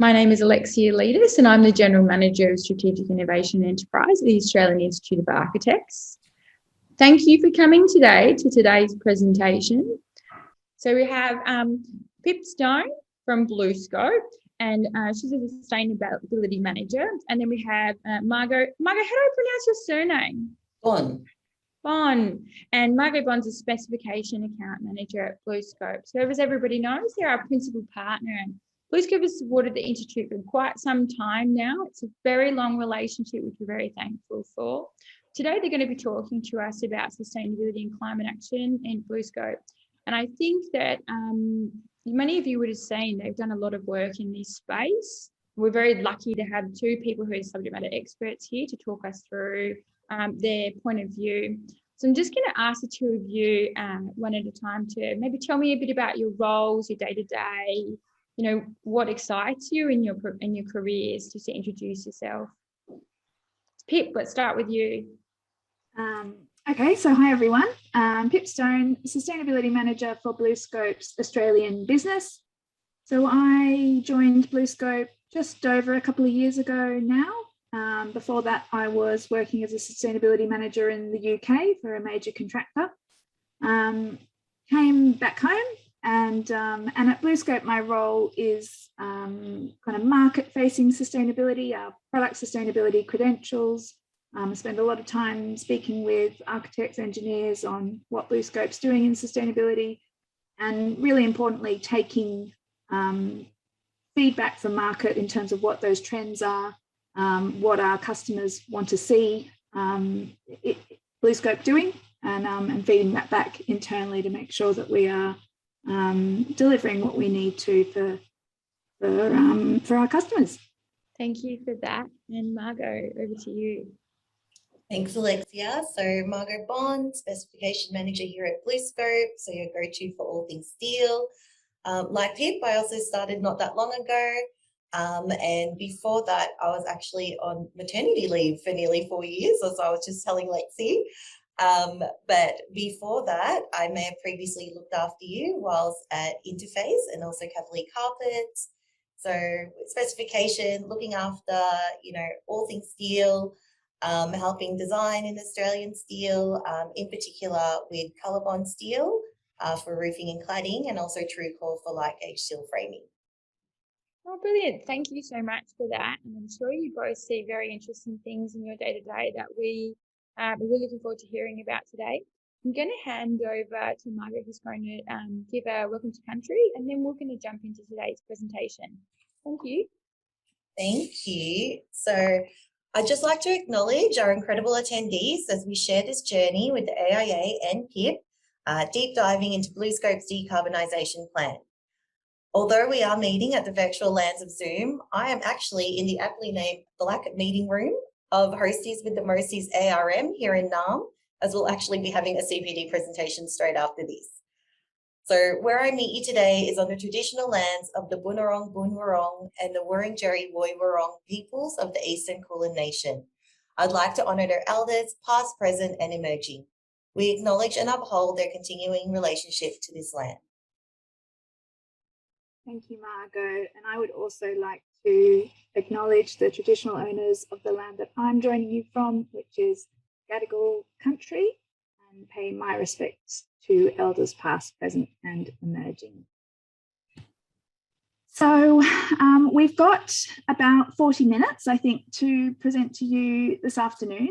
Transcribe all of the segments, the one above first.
My name is Alexia Leadus and I'm the General Manager of Strategic Innovation Enterprise at the Australian Institute of Architects. Thank you for coming today to today's presentation. So we have Pip Stone from BlueScope, and she's a Sustainability Manager. And then we have Margot. Margot, how do I pronounce your surname? Bon. And Margot Bon's a Specification Account Manager at BlueScope. So as everybody knows, they're our principal partner, and BlueScope has supported the Institute for quite some time now. It's a very long relationship, which we're very thankful for. Today, they're going to be talking to us about sustainability and climate action in BlueScope. And I think that many of you would have seen they've done a lot of work in this space. We're very lucky to have two people who are subject matter experts here to talk us through their point of view. So I'm just going to ask the two of you one at a time to maybe tell me a bit about your roles, your day-to-day, what excites you in your careers, just to introduce yourself. Pip, let's start with you. Okay, so hi everyone. Pip Stone, Sustainability Manager for BlueScope's Australian business. So I joined BlueScope just over a couple of years ago now. Before that, I was working as a Sustainability Manager in the UK for a major contractor. Came back home, and at BlueScope, my role is kind of market-facing sustainability, our product sustainability credentials. I spend a lot of time speaking with architects, engineers on what BlueScope's doing in sustainability, and really importantly, taking feedback from market in terms of what those trends are, what our customers want to see BlueScope doing, and feeding that back internally to make sure that we are delivering what we need to for our customers. Thank you for that. And Margot, over to you. Thanks, Alexia. So Margot Bond, Specification Manager here at BlueScope, so your go-to for all things steel. Like Pip, I also started not that long ago. And before that, I was actually on maternity leave for nearly 4 years, as I was just telling Lexi. But before that, I may have previously looked after you whilst at Interface and also Cavalier Carpets. So specification, looking after, all things steel, helping design in Australian steel, in particular with ColourBond steel for roofing and cladding, and also TrueCore for light gauge steel framing. Oh, brilliant. Thank you so much for that. And I'm sure you both see very interesting things in your day-to-day that we're really looking forward to hearing about today. I'm going to hand over to Margaret, who's going to give a welcome to country, and then we're going to jump into today's presentation. Thank you. Thank you. So I'd just like to acknowledge our incredible attendees as we share this journey with the AIA and PIP, deep diving into BlueScope's decarbonisation plan. Although we are meeting at the virtual lands of Zoom, I am actually in the aptly named Black meeting room of Hosties with the Mosties ARM here in Naarm, as we'll actually be having a CPD presentation straight after this. So where I meet you today is on the traditional lands of the Bunurong Bunwurrong and the Wurundjeri Woiwurrung peoples of the Eastern Kulin Nation. I'd like to honour their elders, past, present and emerging. We acknowledge and uphold their continuing relationship to this land. Thank you, Margot. And I would also like to acknowledge the traditional owners of the land that I'm joining you from, which is Gadigal country, and pay my respects to elders past, present and emerging. So we've got about 40 minutes, I think, to present to you this afternoon.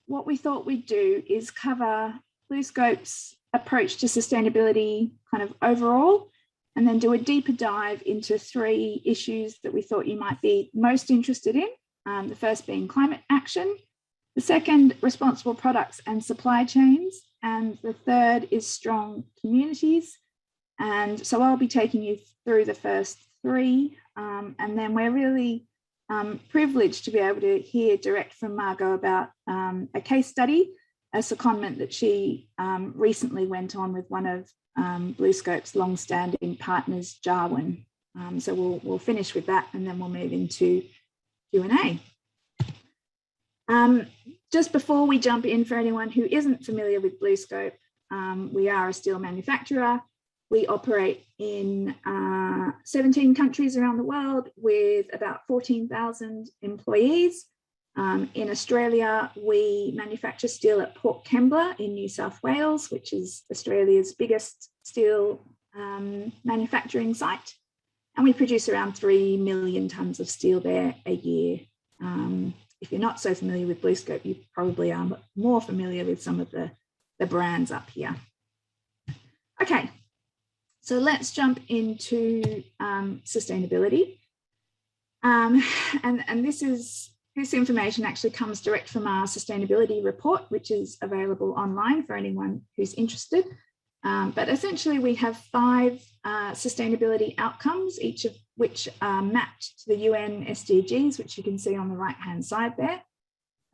What we thought we'd do is cover BlueScope's approach to sustainability kind of overall, and then do a deeper dive into 3 issues that we thought you might be most interested in. The first being climate action, the second, responsible products and supply chains, and the third is strong communities. And so I'll be taking you through the first 3, and then we're really privileged to be able to hear direct from Margot about a case study, a secondment that she recently went on with one of BlueScope's long-standing partners, Jawun. So we'll finish with that, and then we'll move into Q&A. Just before we jump in, for anyone who isn't familiar with BlueScope, we are a steel manufacturer. We operate in 17 countries around the world with about 14,000 employees. In Australia, we manufacture steel at Port Kembla in New South Wales, which is Australia's biggest steel manufacturing site. And we produce around 3 million tonnes of steel there a year. If you're not so familiar with BlueScope, you probably are more familiar with some of the brands up here. Okay, so let's jump into sustainability. And this information actually comes direct from our sustainability report, which is available online for anyone who's interested. But essentially we have 5 sustainability outcomes, each of which are mapped to the UN SDGs, which you can see on the right-hand side there.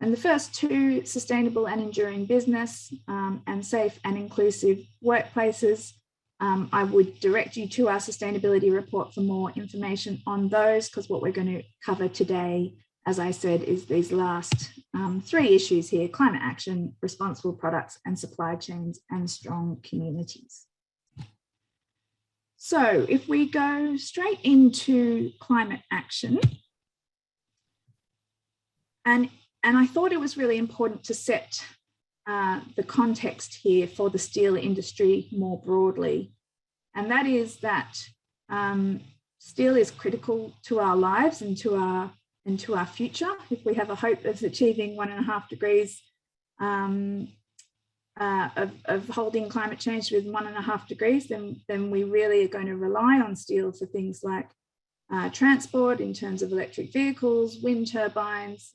And the first 2, sustainable and enduring business and safe and inclusive workplaces. I would direct you to our sustainability report for more information on those, because what we're going to cover today, as I said, is these last 3 issues here: climate action, responsible products and supply chains, and strong communities. So if we go straight into climate action, and I thought it was really important to set the context here for the steel industry more broadly, and that is that steel is critical to our lives and to our future. If we have a hope of achieving 1.5 degrees of holding climate change with 1.5 degrees, then we really are going to rely on steel for things like transport in terms of electric vehicles, wind turbines,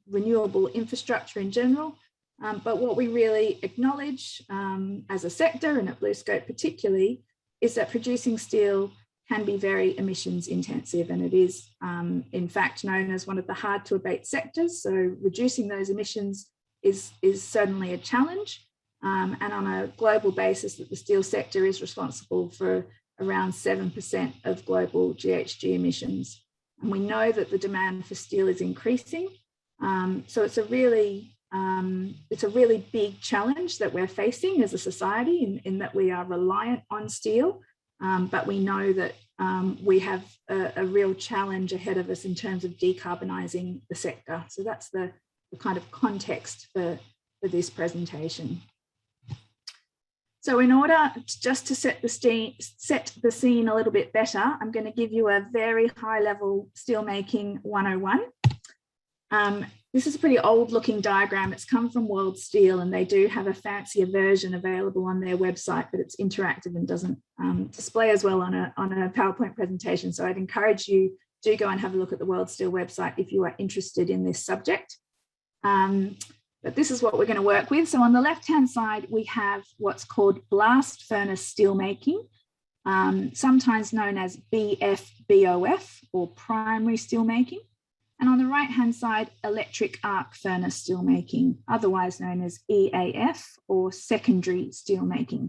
renewable infrastructure in general. But what we really acknowledge as a sector, and at BlueScope particularly, is that producing steel can be very emissions intensive, and it is in fact known as one of the hard to abate sectors. So reducing those emissions is certainly a challenge, and on a global basis that the steel sector is responsible for around 7% of global GHG emissions. And we know that the demand for steel is increasing. So it's a really big challenge that we're facing as a society in that we are reliant on steel, but we know that we have a real challenge ahead of us in terms of decarbonising the sector. So that's the kind of context for this presentation. So in order just to set the scene a little bit better, I'm going to give you a very high level steelmaking 101. This is a pretty old looking diagram. It's come from World Steel, and they do have a fancier version available on their website, but it's interactive and doesn't display as well on a PowerPoint presentation. So I'd encourage you to go and have a look at the World Steel website if you are interested in this subject. But this is what we're going to work with. So on the left-hand side, we have what's called blast furnace steelmaking, sometimes known as BFBOF or primary steelmaking. And on the right-hand side, electric arc furnace steelmaking, otherwise known as EAF or secondary steelmaking.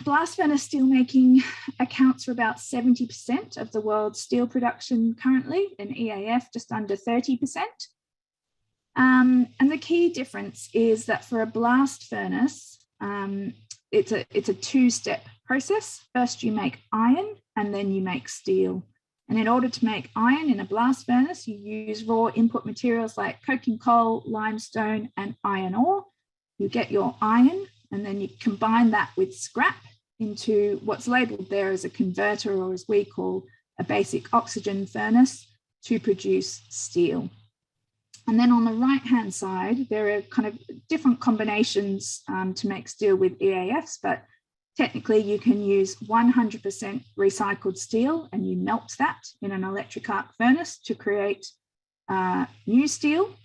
Blast furnace steelmaking accounts for about 70% of the world's steel production currently, and EAF just under 30%. And the key difference is that for a blast furnace, it's a 2-step process. First you make iron and then you make steel. And in order to make iron in a blast furnace, you use raw input materials like coking coal, limestone, and iron ore. You get your iron, and then you combine that with scrap into what's labelled there as a converter, or as we call a basic oxygen furnace, to produce steel. And then on the right-hand side, there are kind of different combinations to make steel with EAFs, but technically you can use 100% recycled steel and you melt that in an electric arc furnace to create new steel.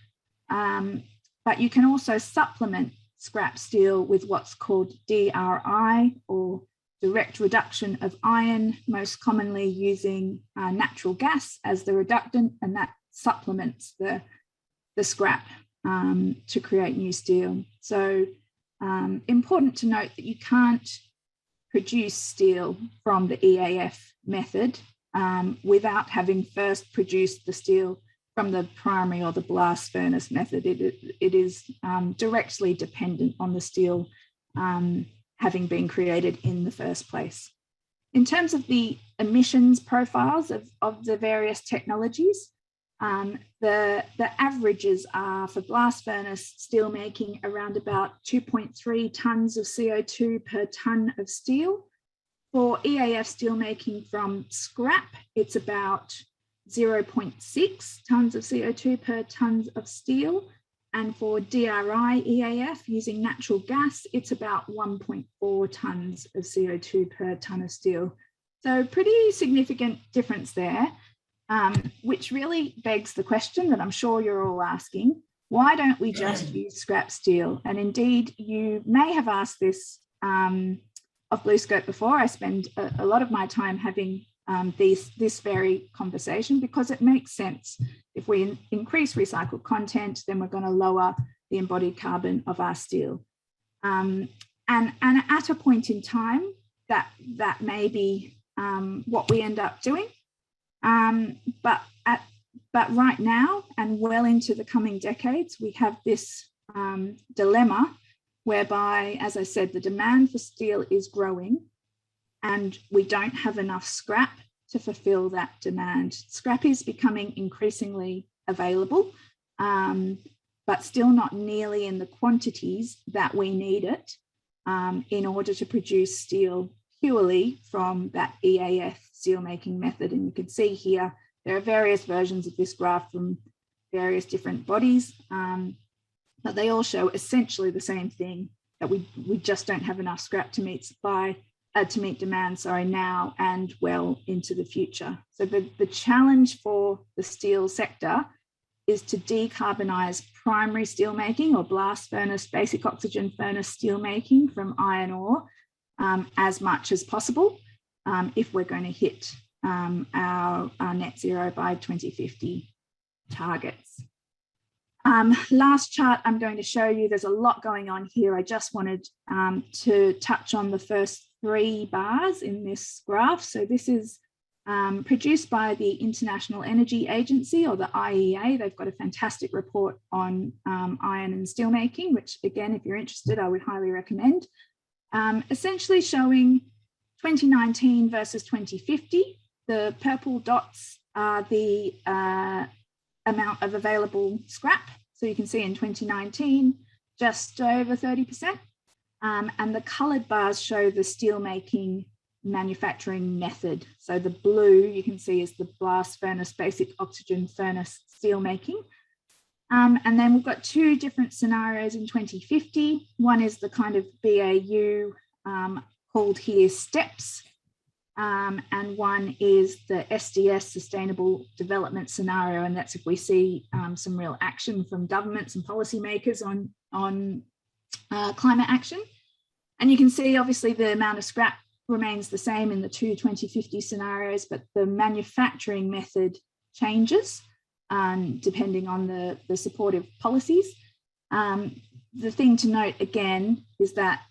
But you can also supplement scrap steel with what's called DRI, or direct reduction of iron, most commonly using natural gas as the reductant, and that supplements the scrap to create new steel. So important to note that you can't produce steel from the EAF method without having first produced the steel from the primary or the blast furnace method. It is directly dependent on the steel having been created in the first place. In terms of the emissions profiles of the various technologies, the averages are for blast furnace steelmaking around about 2.3 tonnes of CO2 per tonne of steel. For EAF steelmaking from scrap, it's about 0.6 tonnes of CO2 per tonne of steel. And for DRI EAF using natural gas, it's about 1.4 tonnes of CO2 per tonne of steel. So pretty significant difference there, which really begs the question that I'm sure you're all asking, why don't we just use scrap steel? And indeed, you may have asked this of BlueScope before. I spend a lot of my time having this very conversation because it makes sense. If we increase recycled content, then we're going to lower the embodied carbon of our steel. And at a point in time, that may be what we end up doing. But right now and well into the coming decades, we have this dilemma whereby, as I said, the demand for steel is growing and we don't have enough scrap to fulfill that demand. Scrap is becoming increasingly available, but still not nearly in the quantities that we need it in order to produce steel purely from that EAF steelmaking method. And you can see here, there are various versions of this graph from various different bodies, but they all show essentially the same thing, that we just don't have enough scrap to meet demand, now and well into the future. So the challenge for the steel sector is to decarbonise primary steelmaking or blast furnace, basic oxygen furnace steelmaking from iron ore as much as possible if we're going to hit our net zero by 2050 targets. Last chart I'm going to show you, there's a lot going on here. I just wanted to touch on the first 3 bars in this graph. So this is produced by the International Energy Agency, or the IEA. They've got a fantastic report on iron and steelmaking, which again, if you're interested, I would highly recommend. Essentially showing 2019 versus 2050. The purple dots are the amount of available scrap. So you can see in 2019, just over 30%. And the coloured bars show the steelmaking manufacturing method. So the blue you can see is the blast furnace, basic oxygen furnace steelmaking. And then we've got 2 different scenarios in 2050. One is the kind of BAU called here STEPS, and one is the SDS, Sustainable Development Scenario, and that's if we see some real action from governments and policymakers on climate action. And you can see obviously the amount of scrap remains the same in the 2 2050 scenarios, but the manufacturing method changes depending on the supportive policies. The thing to note again is that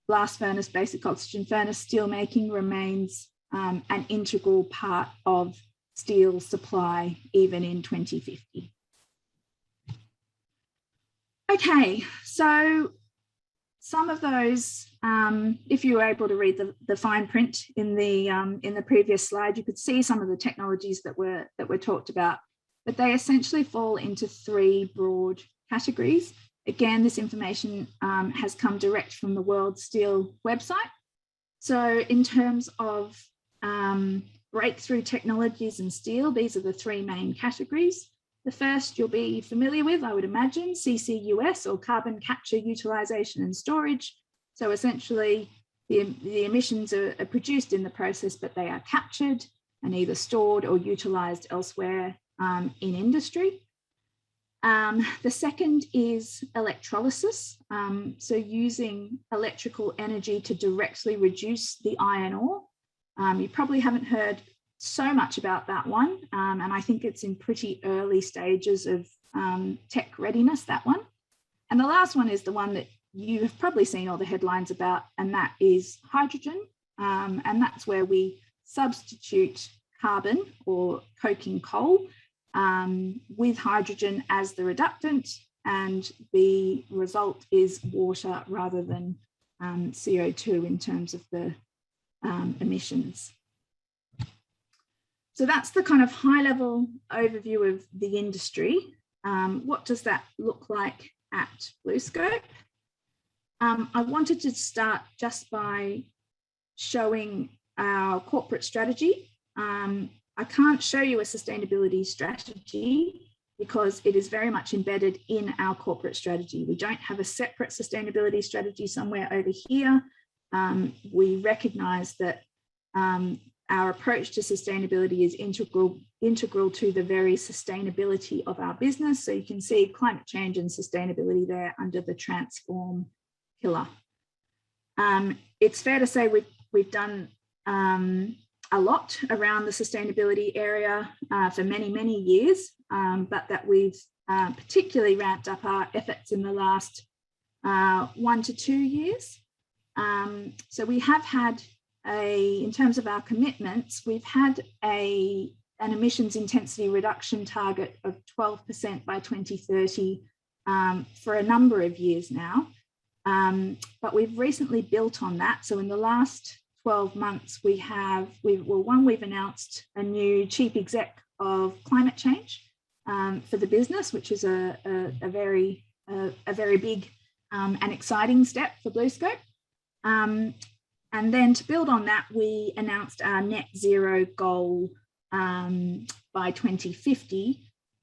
blast furnace, basic oxygen furnace steelmaking remains an integral part of steel supply even in 2050. Okay, so some of those, if you were able to read the fine print in the previous slide, you could see some of the technologies that were talked about, but they essentially fall into 3 broad categories. Again, this information has come direct from the World Steel website. So in terms of breakthrough technologies in steel, these are the 3 main categories. The first you'll be familiar with, I would imagine, CCUS, or carbon capture, utilization and storage. So essentially the emissions are produced in the process, but they are captured and either stored or utilized elsewhere in industry. The second is electrolysis. So using electrical energy to directly reduce the iron ore. You probably haven't heard so much about that one. And I think it's in pretty early stages of tech readiness, that one. And the last one is the one that you have probably seen all the headlines about, and that is hydrogen. And that's where we substitute carbon or coking coal with hydrogen as the reductant, and the result is water rather than CO2 in terms of the emissions. So that's the kind of high-level overview of the industry. What does that look like at BlueScope? I wanted to start just by showing our corporate strategy. I can't show you a sustainability strategy because it is very much embedded in our corporate strategy. We don't have a separate sustainability strategy somewhere over here. We recognise that our approach to sustainability is integral to the very sustainability of our business. So you can see climate change and sustainability there under the transform pillar. It's fair to say we've done a lot around the sustainability area for many, many years, but that we've particularly ramped up our efforts in the last 1 to 2 years. So we have had in terms of our commitments, we've had an emissions intensity reduction target of 12% by 2030 for a number of years now. But we've recently built on that. So in the last 12 months, we've announced a new chief exec of climate change for the business, which is a very big and exciting step for BlueScope. And then to build on that, we announced our net zero goal by 2050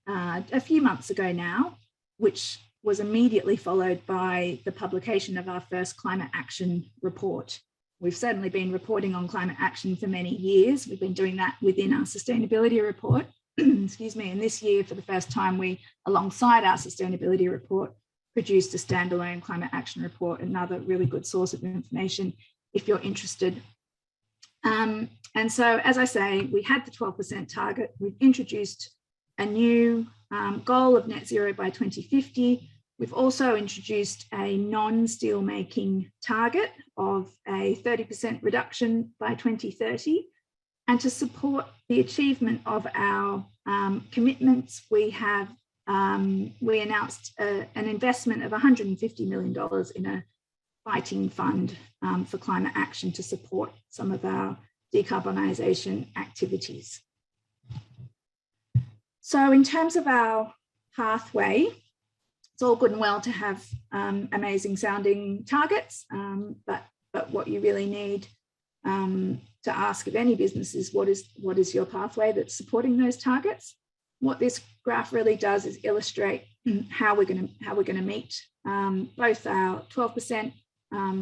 a few months ago now, which was immediately followed by the publication of our first climate action report. We've certainly been reporting on climate action for many years. We've been doing that within our sustainability report, excuse me, and this year for the first time we, alongside our sustainability report, produced a standalone climate action report, another really good source of information if you're interested. And so, as I say, we had the 12% target. We've introduced a new goal of net zero by 2050. We've also introduced a non-steelmaking target of a 30% reduction by 2030. And to support the achievement of our commitments, we announced an investment of $150 million in a fighting fund for climate action to support some of our decarbonisation activities. So in terms of our pathway, it's all good and well to have amazing sounding targets, but what you really need to ask of any business is what is your pathway that's supporting those targets. What this graph really does is illustrate how we're going to meet both our 12%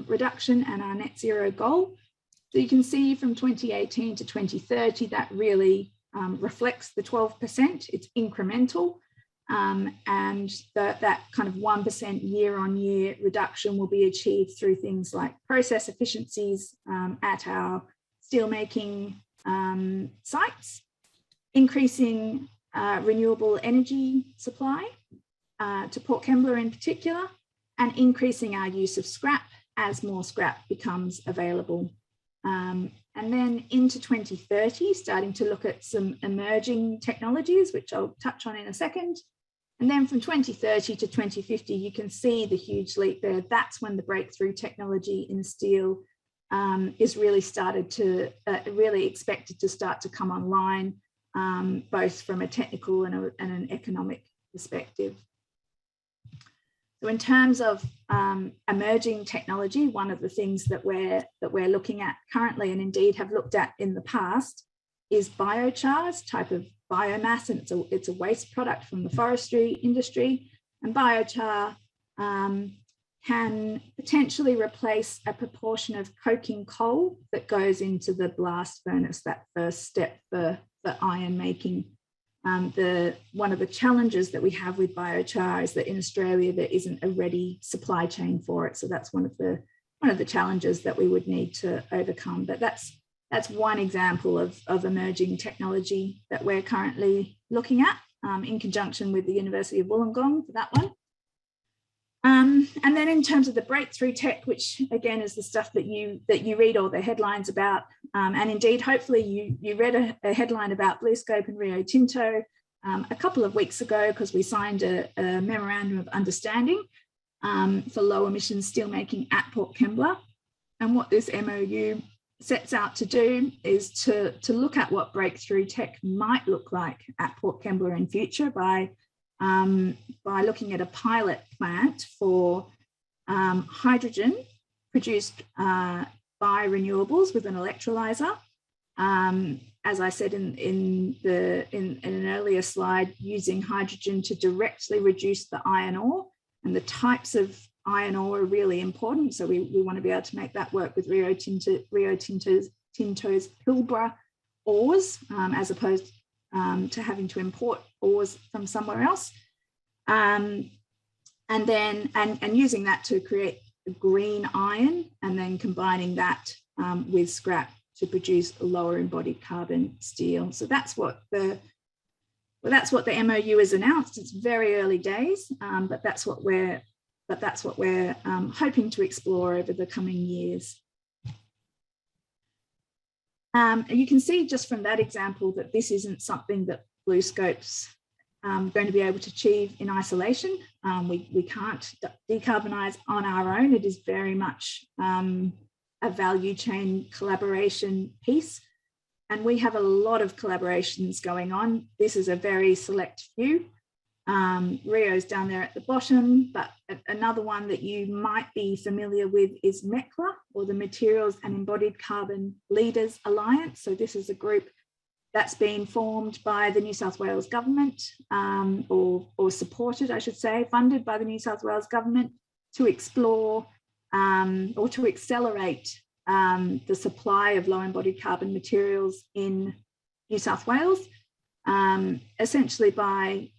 reduction and our net zero goal. So you can see from 2018 to 2030 that really reflects the 12%. It's incremental, and that kind of 1% year-on-year reduction will be achieved through things like process efficiencies at our steelmaking sites, increasing renewable energy supply to Port Kembla in particular, and increasing our use of scrap as more scrap becomes available. And then into 2030, starting to look at some emerging technologies, which I'll touch on in a second. And then from 2030 to 2050, you can see the huge leap there. That's when the breakthrough technology in steel is really really expected to start to come online, both from a technical and an economic perspective. So in terms of emerging technology, one of the things that we're looking at currently, and indeed have looked at in the past, is biochar, type of biomass, and it's a waste product from the forestry industry. And biochar can potentially replace a proportion of coking coal that goes into the blast furnace, that first step for iron making. One of the challenges that we have with biochar is that in Australia there isn't a ready supply chain for it. So that's one of the challenges that we would need to overcome. But that's one example of emerging technology that we're currently looking at in conjunction with the University of Wollongong for that one. And then in terms of the breakthrough tech, which again is the stuff that you read all the headlines about, and indeed hopefully you read a headline about BlueScope and Rio Tinto a couple of weeks ago, because we signed a memorandum of understanding for low emission steelmaking at Port Kembla. And what this MOU sets out to do is to look at what breakthrough tech might look like at Port Kembla in future by looking at a pilot plant for hydrogen produced by renewables with an electrolyser. As I said in an earlier slide, using hydrogen to directly reduce the iron ore, and the types of iron ore are really important. So we want to be able to make that work with Rio Tinto's Pilbara ores, as opposed to having to import ores from somewhere else. And using that to create green iron, and then combining that with scrap to produce lower embodied carbon steel. So that's what the MOU has announced. It's very early days, but that's what we're hoping to explore over the coming years. You can see just from that example that this isn't something that BlueScope's going to be able to achieve in isolation. We can't decarbonise on our own. It is very much a value chain collaboration piece. And we have a lot of collaborations going on. This is a very select few. Rio's down there at the bottom, but another one that you might be familiar with is MECLA, or the Materials and Embodied Carbon Leaders Alliance. So this is a group that's been formed by the New South Wales government, or supported, I should say, funded by the New South Wales government to explore or to accelerate the supply of low embodied carbon materials in New South Wales, essentially by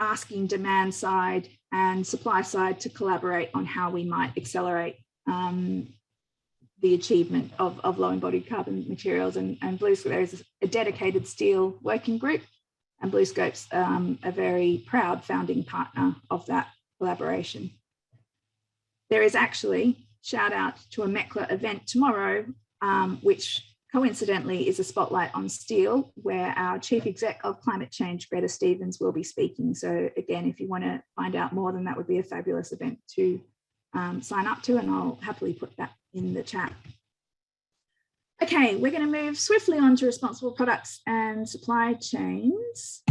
asking demand side and supply side to collaborate on how we might accelerate the achievement of low embodied carbon materials. And BlueScope, there is a dedicated steel working group, and BlueScope's a very proud founding partner of that collaboration. There is actually, shout out to a MECLA event tomorrow, which coincidentally is a spotlight on steel, where our Chief Exec of Climate Change, Greta Stevens, will be speaking. So again, if you want to find out more, then that would be a fabulous event to sign up to, and I'll happily put that in the chat. Okay, we're going to move swiftly on to responsible products and supply chains.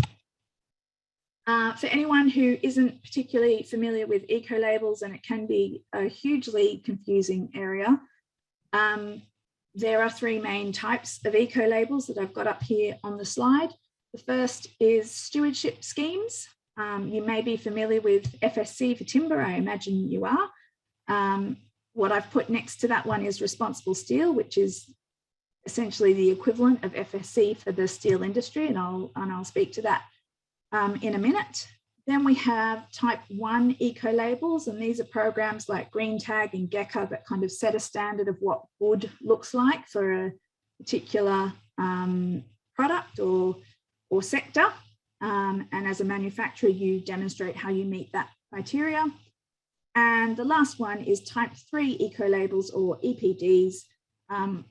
For anyone who isn't particularly familiar with eco-labels, and it can be a hugely confusing area, there are three main types of eco-labels that I've got up here on the slide. The first is stewardship schemes. You may be familiar with FSC for timber, I imagine you are. What I've put next to that one is responsible steel, which is essentially the equivalent of FSC for the steel industry, and I'll speak to that in a minute. Then we have type 1 eco-labels, and these are programs like Green Tag and GECA that kind of set a standard of what good looks like for a particular product or sector. And as a manufacturer, you demonstrate how you meet that criteria. And the last one is type 3 eco-labels, or EPDs,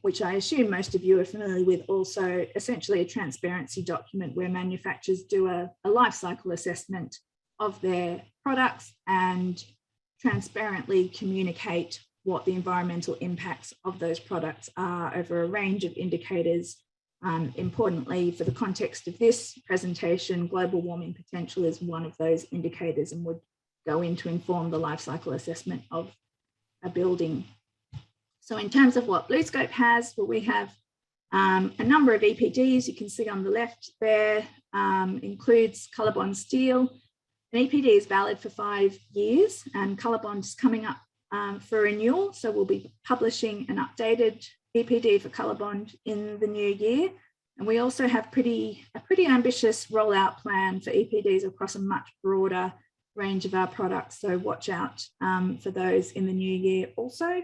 which I assume most of you are familiar with. Also essentially a transparency document where manufacturers do a life cycle assessment of their products and transparently communicate what the environmental impacts of those products are over a range of indicators. Importantly, for the context of this presentation, global warming potential is one of those indicators and would go in to inform the life cycle assessment of a building. So in terms of what BlueScope has, well, we have a number of EPDs. You can see on the left there, includes ColourBond steel. An EPD is valid for 5 years, and ColourBond is coming up for renewal. So we'll be publishing an updated EPD for ColourBond in the new year. And we also have a pretty ambitious rollout plan for EPDs across a much broader range of our products. So watch out for those in the new year also.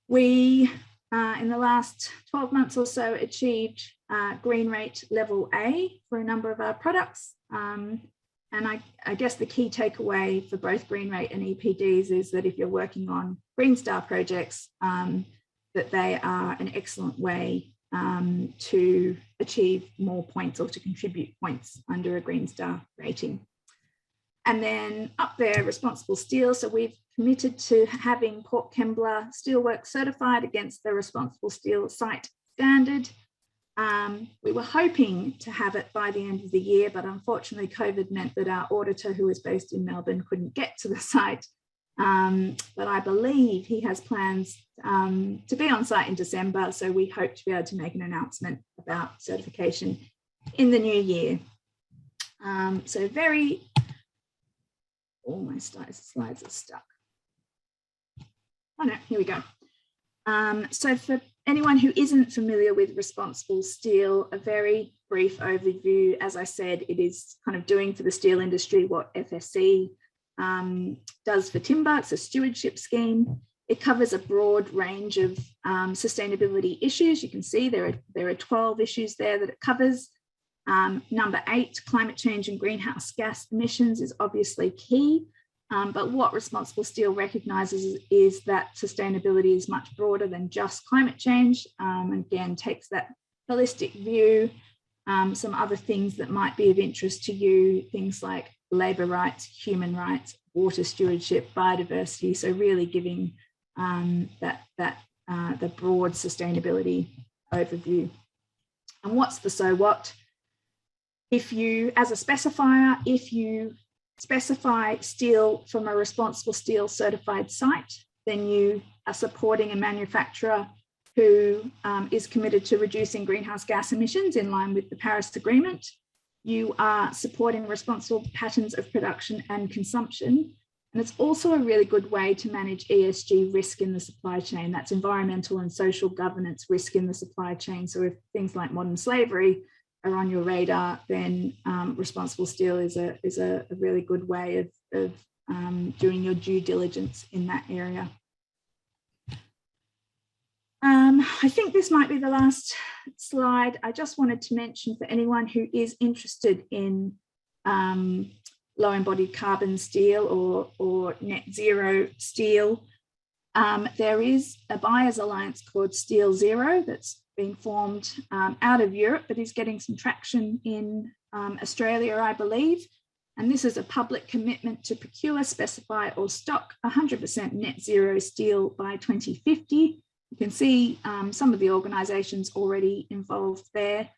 We, in the last 12 months or so, achieved green rate level A for a number of our products. And I guess the key takeaway for both green rate and EPDs is that if you're working on Green Star projects, that they are an excellent way to achieve more points or to contribute points under a Green Star rating. And then up there, responsible steel. So we've committed to having Port Kembla Steelworks certified against the responsible steel site standard. We were hoping to have it by the end of the year, but unfortunately COVID meant that our auditor, who is based in Melbourne, couldn't get to the site. But I believe he has plans to be on site in December. So we hope to be able to make an announcement about certification in the new year. So very, all my slides are stuck. Oh no, here we go. So for anyone who isn't familiar with responsible steel, a very brief overview. As I said, it is kind of doing for the steel industry what FSC does for timber. It's a stewardship scheme. It covers a broad range of sustainability issues. You can see there are 12 issues there that it covers. Number 8, climate change and greenhouse gas emissions is obviously key. But what responsible steel recognises is that sustainability is much broader than just climate change. Again, takes that holistic view. Some other things that might be of interest to you, things like labour rights, human rights, water stewardship, biodiversity. So really giving the broad sustainability overview. And what's the so what? If you, as a specifier, if you specify steel from a responsible steel certified site, then you are supporting a manufacturer who is committed to reducing greenhouse gas emissions in line with the Paris Agreement. You are supporting responsible patterns of production and consumption. And it's also a really good way to manage ESG risk in the supply chain. That's environmental and social governance risk in the supply chain. So if things like modern slavery are on your radar, then responsible steel is a really good way of doing your due diligence in that area. I think this might be the last slide. I just wanted to mention for anyone who is interested in low embodied carbon steel or net zero steel, there is a buyers alliance called Steel Zero that's being formed out of Europe, but is getting some traction in Australia, I believe. And this is a public commitment to procure, specify or stock 100% net zero steel by 2050. You can see some of the organisations already involved there.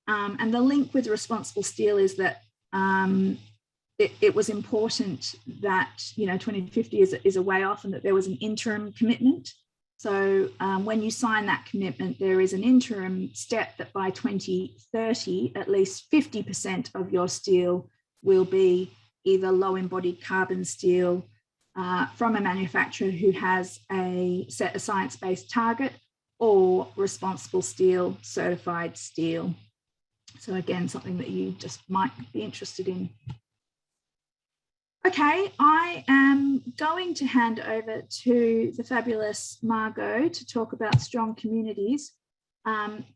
And the link with responsible steel is that it was important that 2050 is a way off and that there was an interim commitment. So when you sign that commitment, there is an interim step that by 2030, at least 50% of your steel will be either low embodied carbon steel from a manufacturer who has set a science-based target, or responsible steel certified steel. So again, something that you just might be interested in. Okay, I am going to hand over to the fabulous Margot to talk about strong communities.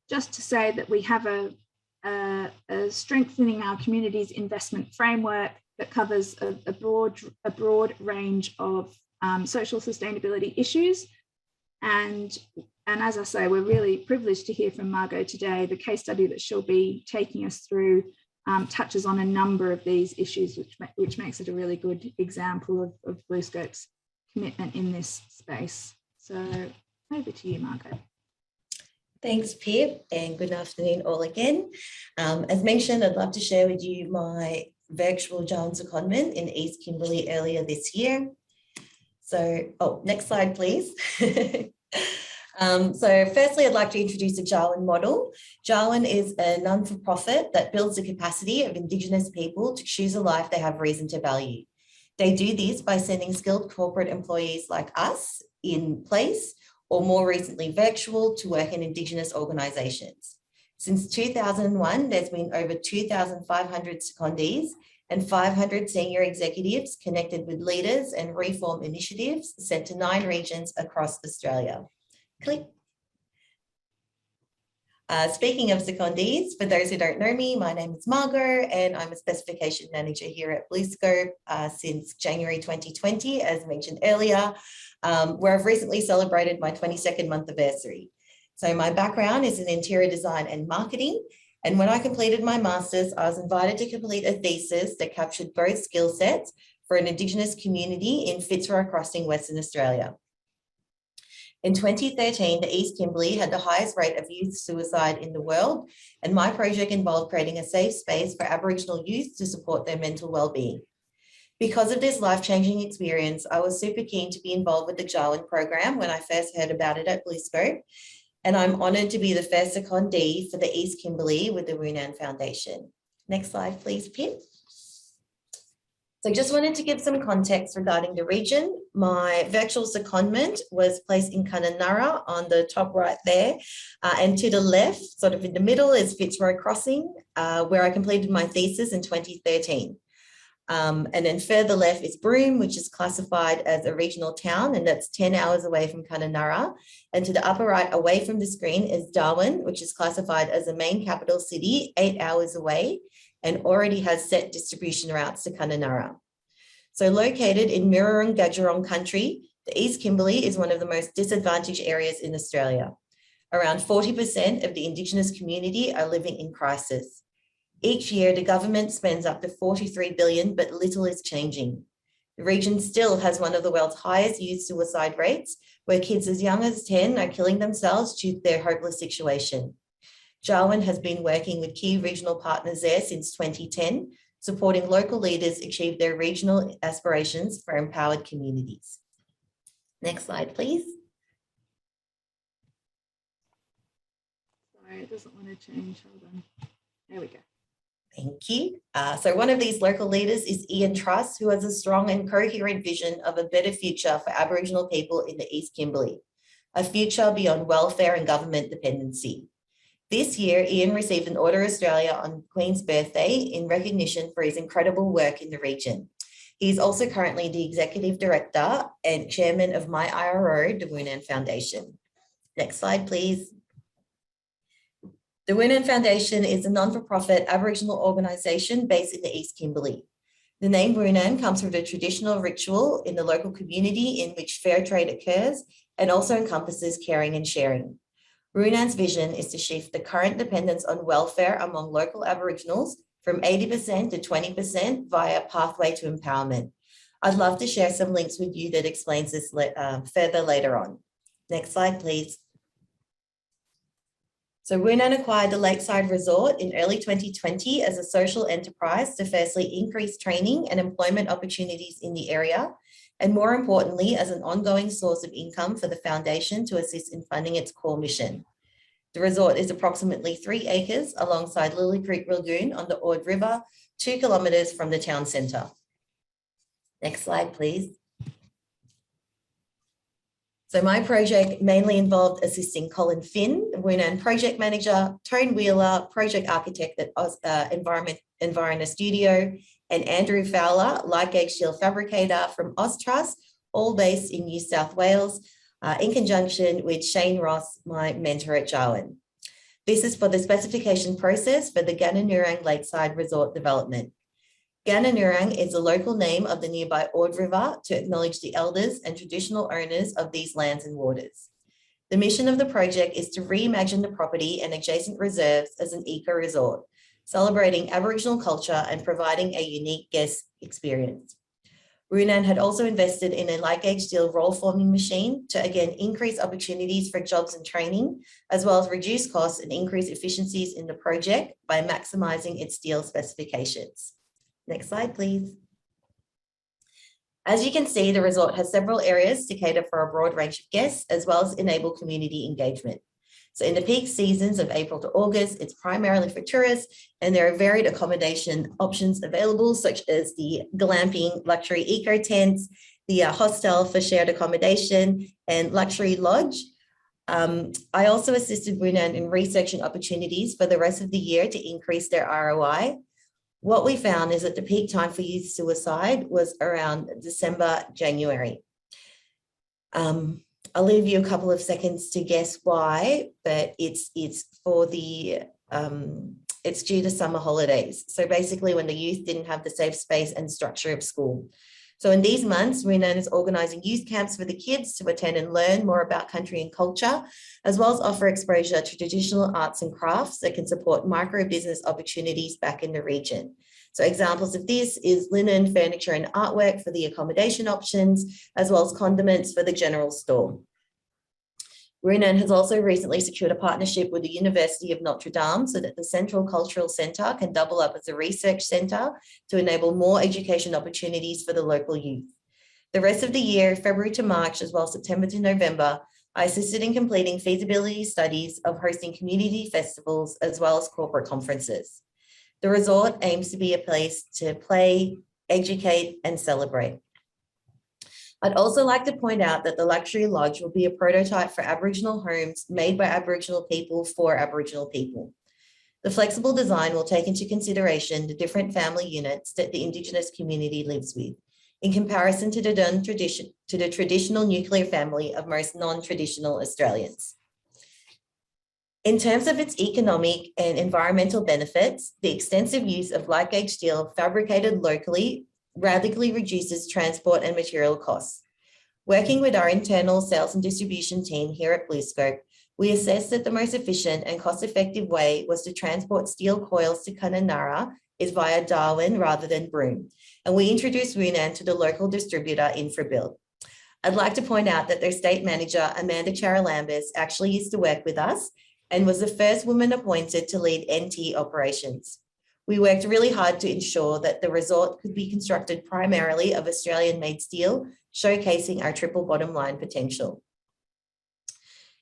Just to say that we have a strengthening our communities investment framework that covers a broad range of social sustainability issues. And as I say, we're really privileged to hear from Margot today. The case study that she'll be taking us through touches on a number of these issues, which makes it a really good example of BlueScope's commitment in this space. So over to you, Margot. Thanks, Pip, and good afternoon all again. As mentioned, I'd love to share with you my virtual Jawun secondment in East Kimberley earlier this year. So, next slide, please. So firstly, I'd like to introduce the Jawun model. Jawun is a non-for-profit that builds the capacity of Indigenous people to choose a life they have reason to value. They do this by sending skilled corporate employees like us in place, or more recently virtual, to work in Indigenous organisations. Since 2001, there's been over 2,500 secondees and 500 senior executives connected with leaders and reform initiatives sent to 9 regions across Australia. Click. Speaking of secondees, for those who don't know me, my name is Margot and I'm a specification manager here at BlueScope since January 2020, as mentioned earlier, where I've recently celebrated my 22nd month anniversary. So my background is in interior design and marketing, And when I completed my master's, I was invited to complete a thesis that captured both skill sets for an Indigenous community in Fitzroy Crossing, Western Australia. In 2013, the East Kimberley had the highest rate of youth suicide in the world, and my project involved creating a safe space for Aboriginal youth to support their mental well-being. Because of this life-changing experience, I was super keen to be involved with the Jawun program when I first heard about it at BlueScope, and I'm honoured to be the first secondee for the East Kimberley with the Wunan Foundation. Next slide, please, Pip. So I just wanted to give some context regarding the region. My virtual secondment was placed in Kununurra on the top right there, and to the left, sort of in the middle, is Fitzroy Crossing, where I completed my thesis in 2013. And then further left is Broome, which is classified as a regional town, and that's 10 hours away from Kununurra. And to the upper right, away from the screen, is Jawun, which is classified as a main capital city, 8 hours away, and already has set distribution routes to Kununurra. So located in Mirrorung-Gadgerong country, the East Kimberley is one of the most disadvantaged areas in Australia. Around 40% of the Indigenous community are living in crisis. Each year, the government spends up to $43 billion, but little is changing. The region still has one of the world's highest youth suicide rates, where kids as young as 10 are killing themselves due to their hopeless situation. Jawun has been working with key regional partners there since 2010, supporting local leaders achieve their regional aspirations for empowered communities. Next slide, please. Sorry, it doesn't want to change. Hold on. There we go. Thank you. So one of these local leaders is Ian Truss, who has a strong and coherent vision of a better future for Aboriginal people in the East Kimberley, a future beyond welfare and government dependency. This year, Ian received an Order of Australia on Queen's birthday in recognition for his incredible work in the region. He is also currently the Executive Director and Chairman of My IRO, the Wunan Foundation. Next slide, please. The Wunan Foundation is a non-for-profit Aboriginal organisation based in the East Kimberley. The name Wunan comes from the traditional ritual in the local community in which fair trade occurs and also encompasses caring and sharing. Wunan's vision is to shift the current dependence on welfare among local Aboriginals from 80% to 20% via Pathway to Empowerment. I'd love to share some links with you that explains this further later on. Next slide, please. So Wunan acquired the Lakeside Resort in early 2020 as a social enterprise to firstly increase training and employment opportunities in the area, and more importantly, as an ongoing source of income for the foundation to assist in funding its core mission. The resort is approximately 3 acres alongside Lily Creek Lagoon on the Ord River, 2 kilometres from the town centre. Next slide, please. So my project mainly involved assisting Colin Finn, Wunan project manager, Tone Wheeler, project architect at Environa Studio, and Andrew Fowler, light gauge steel fabricator from Austrust, all based in New South Wales, in conjunction with Shane Ross, my mentor at Jawun. This is for the specification process for the Gananurang Lakeside Resort development. Gananurang is the local name of the nearby Ord River to acknowledge the elders and traditional owners of these lands and waters. The mission of the project is to reimagine the property and adjacent reserves as an eco-resort, celebrating Aboriginal culture and providing a unique guest experience. Wunan had also invested in a light gauge steel roll forming machine to again increase opportunities for jobs and training, as well as reduce costs and increase efficiencies in the project by maximising its steel specifications. Next slide, please. As you can see, the resort has several areas to cater for a broad range of guests, as well as enable community engagement. So in the peak seasons of April to August, it's primarily for tourists, and there are varied accommodation options available, such as the glamping luxury eco tents, the hostel for shared accommodation, and luxury lodge. I also assisted Wunan in researching opportunities for the rest of the year to increase their ROI. What we found is that the peak time for youth suicide was around December, January. I'll leave you a couple of seconds to guess why, but it's due to summer holidays. So basically when the youth didn't have the safe space and structure of school. So in these months, Runan is organising youth camps for the kids to attend and learn more about country and culture, as well as offer exposure to traditional arts and crafts that can support micro-business opportunities back in the region. So examples of this is linen, furniture and artwork for the accommodation options, as well as condiments for the general store. Runan has also recently secured a partnership with the University of Notre Dame so that the Central Cultural Centre can double up as a research centre to enable more education opportunities for the local youth. The rest of the year, February to March, as well as September to November, I assisted in completing feasibility studies of hosting community festivals as well as corporate conferences. The resort aims to be a place to play, educate, and celebrate. I'd also like to point out that the Luxury Lodge will be a prototype for Aboriginal homes made by Aboriginal people for Aboriginal people. The flexible design will take into consideration the different family units that the Indigenous community lives with, in comparison to the traditional nuclear family of most non-traditional Australians. In terms of its economic and environmental benefits, the extensive use of light gauge steel fabricated locally radically reduces transport and material costs. Working with our internal sales and distribution team here at BlueScope, we assessed that the most efficient and cost-effective way was to transport steel coils to Kununurra is via Jawun rather than Broome, and we introduced Runan to the local distributor Infrabuild. I'd like to point out that their state manager, Amanda Charalambous, actually used to work with us and was the first woman appointed to lead NT operations. We worked really hard to ensure that the resort could be constructed primarily of Australian-made steel, showcasing our triple bottom line potential.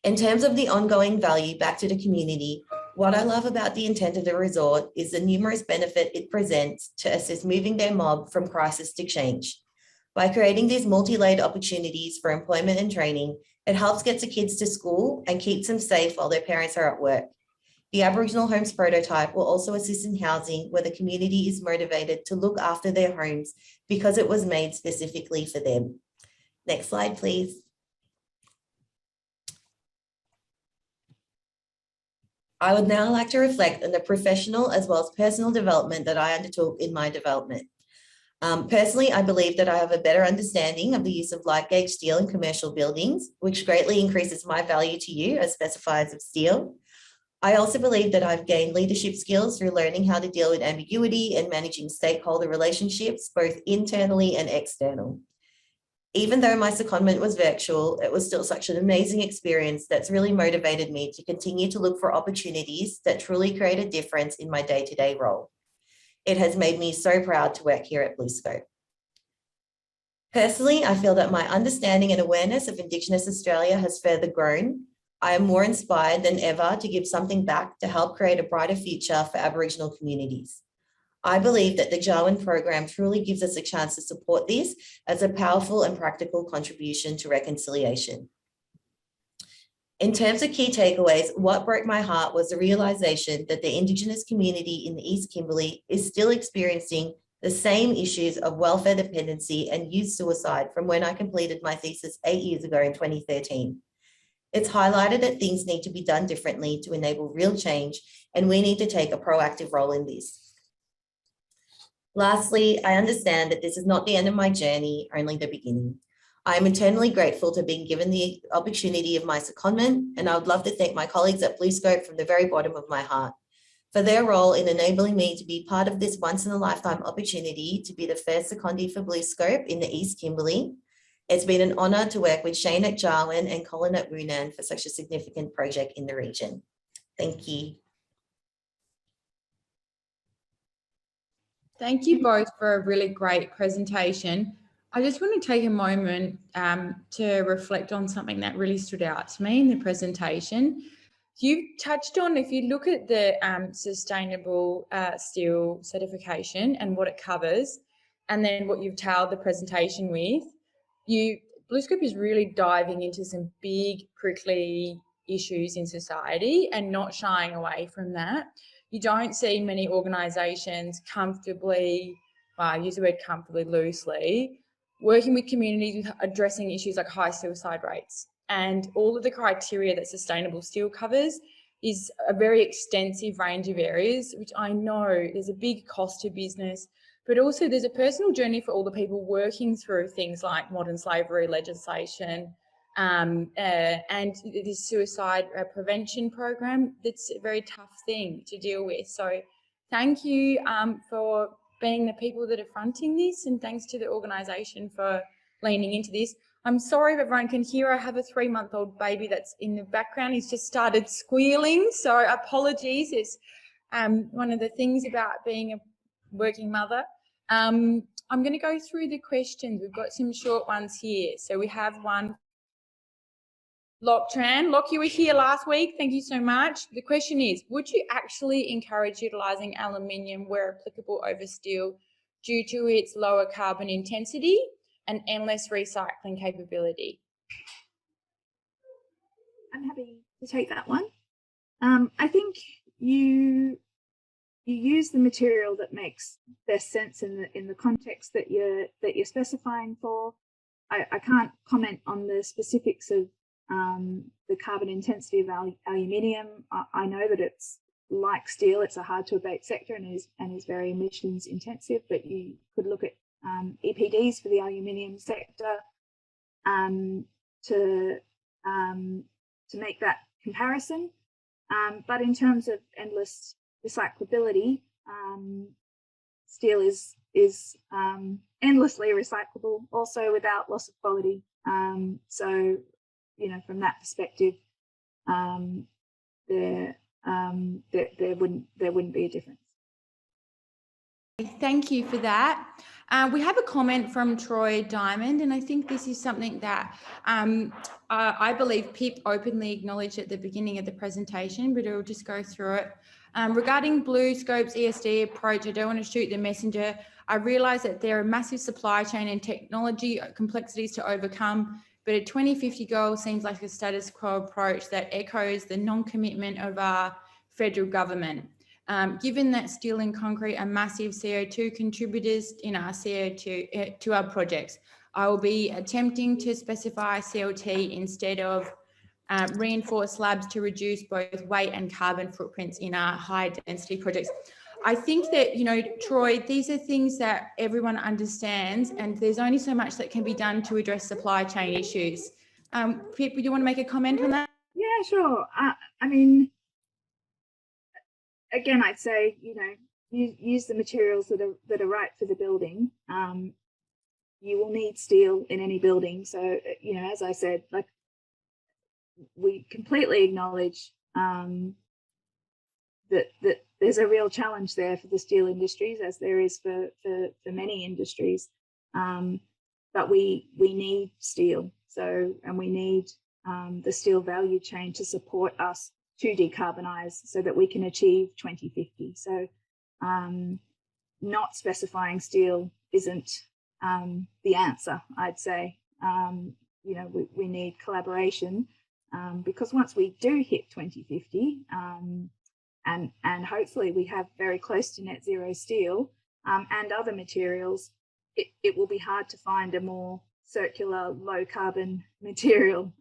In terms of the ongoing value back to the community, what I love about the intent of the resort is the numerous benefit it presents to assist moving their mob from crisis to change. By creating these multi-layered opportunities for employment and training, it helps get the kids to school and keeps them safe while their parents are at work. The Aboriginal Homes prototype will also assist in housing where the community is motivated to look after their homes because it was made specifically for them. Next slide, please. I would now like to reflect on the professional as well as personal development that I undertook in my development. Personally, I believe that I have a better understanding of the use of light gauge steel in commercial buildings, which greatly increases my value to you as specifiers of steel. I also believe that I've gained leadership skills through learning how to deal with ambiguity and managing stakeholder relationships, both internally and external. Even though my secondment was virtual, it was still such an amazing experience that's really motivated me to continue to look for opportunities that truly create a difference in my day-to-day role. It has made me so proud to work here at BlueScope. Personally, I feel that my understanding and awareness of Indigenous Australia has further grown. I am more inspired than ever to give something back to help create a brighter future for Aboriginal communities. I believe that the Jawun program truly gives us a chance to support this as a powerful and practical contribution to reconciliation. In terms of key takeaways, what broke my heart was the realization that the Indigenous community in the East Kimberley is still experiencing the same issues of welfare dependency and youth suicide from when I completed my thesis 8 years ago in 2013. It's highlighted that things need to be done differently to enable real change, and we need to take a proactive role in this. Lastly, I understand that this is not the end of my journey, only the beginning. I am eternally grateful to being given the opportunity of my secondment, and I would love to thank my colleagues at BlueScope from the very bottom of my heart for their role in enabling me to be part of this once-in-a-lifetime opportunity to be the first secondee for BlueScope in the East Kimberley. It's been an honour to work with Shane at Jawun and Colin at Runan for such a significant project in the region. Thank you. Thank you both for a really great presentation. I just want to take a moment to reflect on something that really stood out to me in the presentation. You touched on, if you look at the sustainable steel certification and what it covers, and then what you've tailed the presentation with, BlueScope is really diving into some big, prickly issues in society and not shying away from that. You don't see many organisations comfortably, I use the word comfortably loosely, working with communities with addressing issues like high suicide rates. And all of the criteria that sustainable steel covers is a very extensive range of areas, which I know there's a big cost to business, but also there's a personal journey for all the people working through things like modern slavery legislation, and this suicide prevention program. That's a very tough thing to deal with. So thank you for being the people that are fronting this, and thanks to the organisation for leaning into this. I'm sorry if everyone can hear, I have a 3-month-old baby that's in the background. He's just started squealing, so apologies. It's one of the things about being a working mother. I'm going to go through the questions. We've got some short ones here. So we have one. Lock Tran. Lock, you were here last week. Thank you so much. The question is, would you actually encourage utilising aluminium where applicable over steel due to its lower carbon intensity and endless recycling capability? I'm happy to take that one. I think you use the material that makes best sense in the context that you're specifying for. I can't comment on the specifics of the carbon intensity of aluminium. I know that it's like steel; it's a hard to abate sector and is very emissions intensive. But you could look at EPDs for the aluminium sector to make that comparison. But in terms of endless recyclability, steel is endlessly recyclable, also without loss of quality. So, you know, from that perspective, there wouldn't be a difference. Thank you for that. We have a comment from Troy Diamond, and I think this is something that I believe Pip openly acknowledged at the beginning of the presentation, but I'll just go through it. Regarding BlueScope's ESD approach, I don't want to shoot the messenger. I realise that there are massive supply chain and technology complexities to overcome, but a 2050 goal seems like a status quo approach that echoes the non-commitment of our federal government. Given that steel and concrete are massive CO2 contributors in our CO2 to our projects, I will be attempting to specify CLT instead of reinforced slabs to reduce both weight and carbon footprints in our high density projects. I think that, you know, Troy, these are things that everyone understands, and there's only so much that can be done to address supply chain issues. Pip, would you want to make a comment on that? Yeah, sure. I mean, again, I'd say, you know, use the materials that are right for the building. You will need steel in any building. So, you know, as I said, like, we completely acknowledge that there's a real challenge there for the steel industries, as there is for many industries. But we need steel. So, and we need the steel value chain to support us to decarbonise so that we can achieve 2050. So not specifying steel isn't the answer, I'd say. You know, we need collaboration because once we do hit 2050 and hopefully we have very close to net zero steel and other materials, it will be hard to find a more circular, low carbon material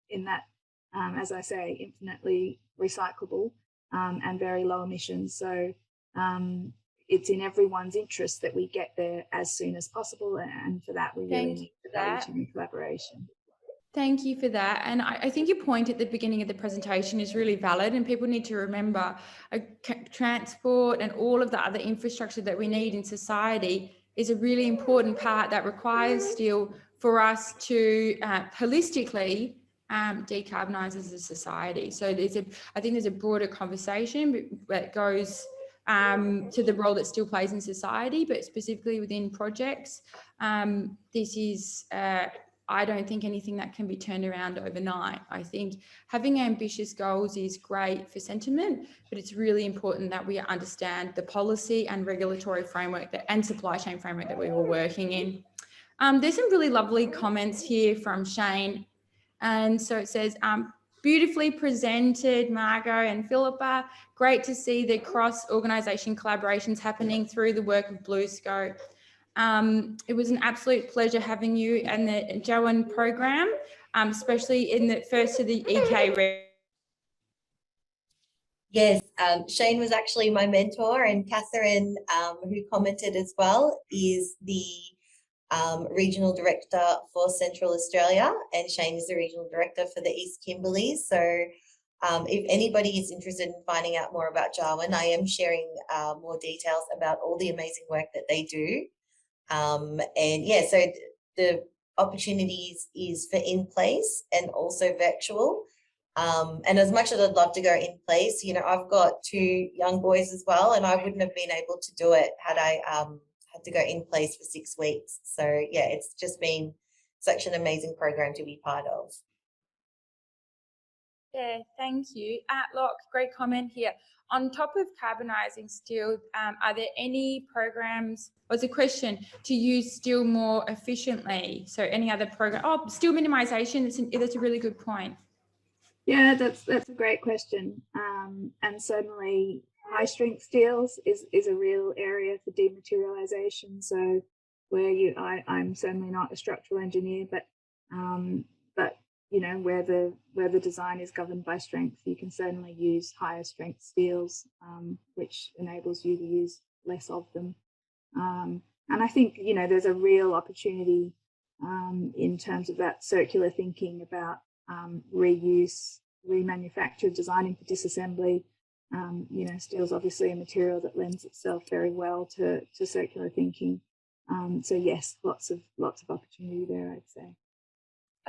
in that, as I say, infinitely recyclable and very low emissions. So it's in everyone's interest that we get there as soon as possible, and for that we really need the value chain collaboration. Thank you for that. And I think your point at the beginning of the presentation is really valid, and people need to remember transport and all of the other infrastructure that we need in society is a really important part that requires steel for us to holistically decarbonise as a society. So I think there's a broader conversation that goes to the role that steel plays in society, but specifically within projects. This is I don't think anything that can be turned around overnight. I think having ambitious goals is great for sentiment, but it's really important that we understand the policy and regulatory framework and supply chain framework that we were working in. There's some really lovely comments here from Shane. And so it says, beautifully presented, Margot and Philippa. Great to see the cross-organisation collaborations happening through the work of BlueScope. It was an absolute pleasure having you and the Jawun program, especially in the first of the EK. Yes, Shane was actually my mentor, and Catherine, who commented as well, is the regional director for Central Australia, and Shane is the regional director for the East Kimberley. So if anybody is interested in finding out more about Jawun, I am sharing more details about all the amazing work that they do. And yeah, so the opportunities is for in place and also virtual. And as much as I'd love to go in place, you know, I've got 2 young boys as well, and I wouldn't have been able to do it had I had to go in place for 6 weeks. So yeah, it's just been such an amazing program to be part of. Yeah, thank you. Locke, great comment here. On top of carbonising steel, are there any programs, was a question, to use steel more efficiently? So any other program? Oh, steel minimisation, that's a really good point. Yeah, that's a great question. And certainly high strength steels is a real area for dematerialization. So where I'm certainly not a structural engineer, but you know, where the design is governed by strength, you can certainly use higher strength steels, which enables you to use less of them. And I think, you know, there's a real opportunity in terms of that circular thinking about reuse, remanufacture, designing for disassembly. You know, steel is obviously a material that lends itself very well to circular thinking. So yes, lots of opportunity there, I'd say.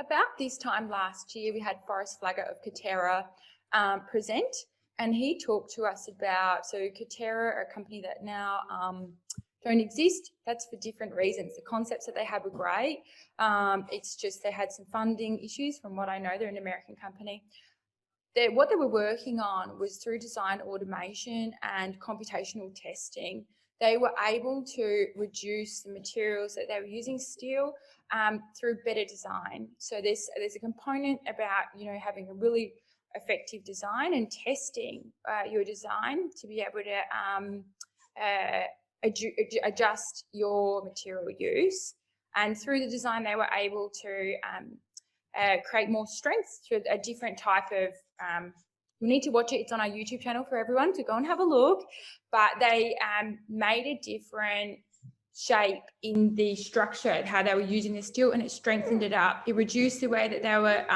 About this time last year, we had Forrest Flagger of Katerra present, and he talked to us about, so Katerra are a company that now don't exist. That's for different reasons. The concepts that they have are great. It's just they had some funding issues from what I know. They're an American company. What they were working on was through design automation and computational testing, they were able to reduce the materials that they were using, steel, through better design. So there's a component about, you know, having a really effective design and testing your design to be able to adjust your material use. And through the design, they were able to create more strength through a different type of, you need to watch it. It's on our YouTube channel for everyone to go and have a look. But they made a different shape in the structure, how they were using the steel, and it strengthened it up. It reduced the way that they were,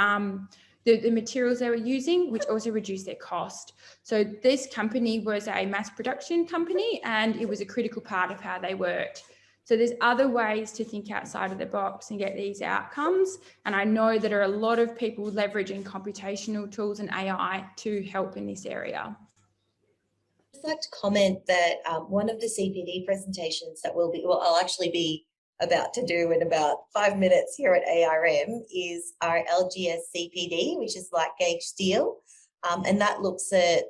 the materials they were using, which also reduced their cost. So this company was a mass production company, and it was a critical part of how they worked. So there's other ways to think outside of the box and get these outcomes. And I know that there are a lot of people leveraging computational tools and AI to help in this area. I'd just like to comment that one of the CPD presentations that I'll actually be about to do in about 5 minutes here at ARM is our LGS CPD, which is light gauge steel. And that looks at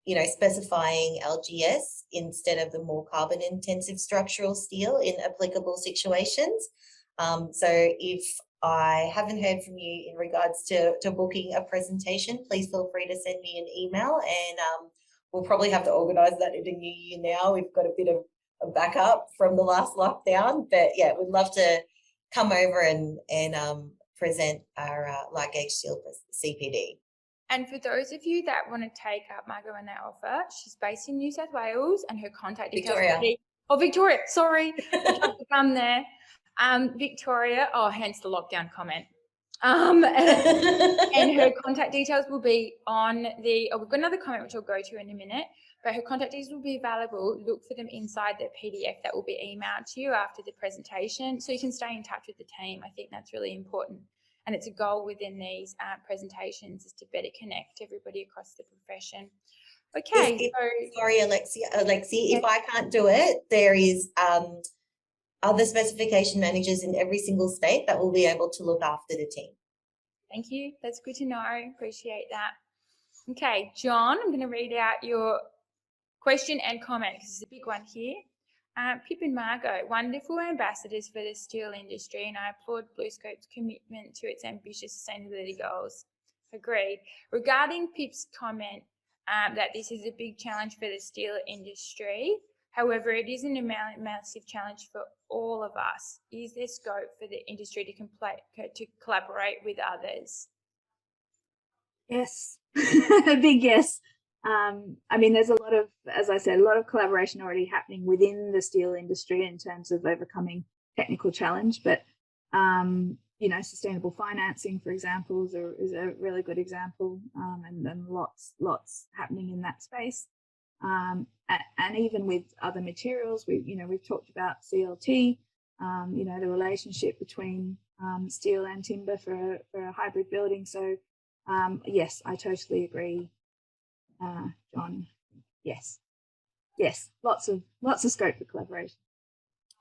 you know, specifying LGS instead of the more carbon intensive structural steel in applicable situations. So if I haven't heard from you in regards to booking a presentation, please feel free to send me an email, and we'll probably have to organise that in the new year now. We've got a bit of a backup from the last lockdown, but yeah, we'd love to come over and present our light gauge steel CPD. And for those of you that want to take up Margot and their offer, she's based in New South Wales, and her contact details will be, Victoria, sorry, come there. Victoria, hence the lockdown comment. And her contact details will be on the, we've got another comment which I'll go to in a minute, but her contact details will be available. Look for them inside the PDF that will be emailed to you after the presentation, so you can stay in touch with the team. I think that's really important. And it's a goal within these presentations is to better connect everybody across the profession. Okay. Sorry, Alexi, if I can't do it, there is other specification managers in every single state that will be able to look after the team. Thank you. That's good to know. Appreciate that. Okay, John, I'm going to read out your question and comment because it's a big one here. Pip and Margot, wonderful ambassadors for the steel industry, and I applaud BlueScope's commitment to its ambitious sustainability goals. Agreed. Regarding Pip's comment that this is a big challenge for the steel industry, however, it isn't a massive challenge for all of us. Is there scope for the industry to collaborate with others? Yes, a big yes. I mean, there's a lot of, as I said, a lot of collaboration already happening within the steel industry in terms of overcoming technical challenge, but you know, sustainable financing, for example, is a really good example, and lots happening in that space. And even with other materials, we've talked about CLT, you know, the relationship between steel and timber for a hybrid building. So yes, I totally agree, John. Yes, lots of scope for collaboration.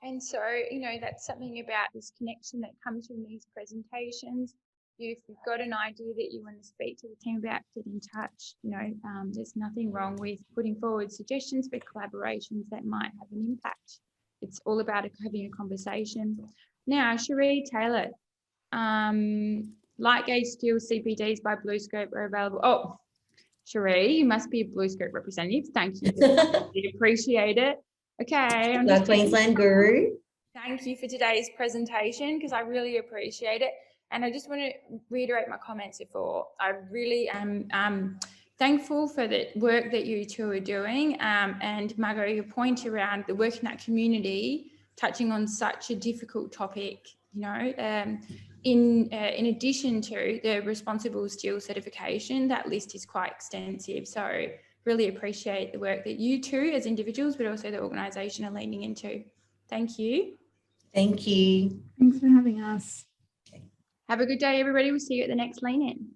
And so, you know, that's something about this connection that comes from these presentations. If you've got an idea that you want to speak to the team about, get in touch. You know, there's nothing wrong with putting forward suggestions for collaborations that might have an impact. It's all about having a conversation. Now, Cherie Taylor, light gauge steel CPDs by BlueScope are available. Oh, Cherie, you must be a BlueScope representative. Thank you. We appreciate it. Okay. The Queensland guru. Thank you for today's presentation, because I really appreciate it. And I just want to reiterate my comments before. I really am thankful for the work that you two are doing. And Margot, your point around the work in that community, touching on such a difficult topic, you know, in addition to the responsible steel certification, that list is quite extensive. So really appreciate the work that you two as individuals, but also the organisation are leaning into. Thank you. Thank you. Thanks for having us. Have a good day, everybody. We'll see you at the next Lean In.